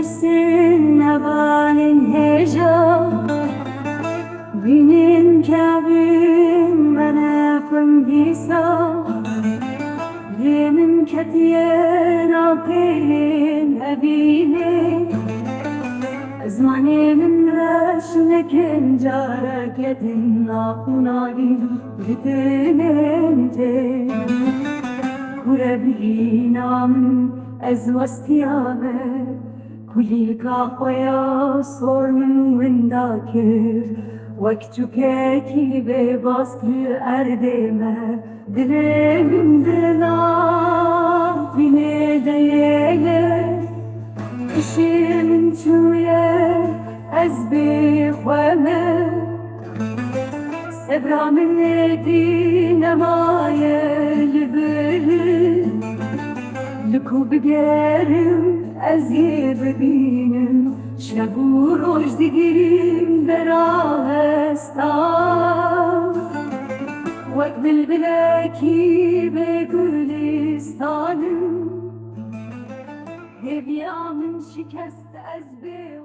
Bilsin nebanin heja Binin kabin bana fındisa Yemin ketiyena pelin ebine Zmani min raşnekin cara kedin Nakunali bitenente Kurebinam ez vastiyame كلی کا خویا سرم ونداکر وقت که کی به باز کر اردمه دلم دلا بینه دیگه اشیم توی از بخوامه سبرام ندی نمایل بله لکو بگرم از یه ببینم شب و روز دیگریم به راهستان وقت بلبلکی به گلستانم هیام شکست از به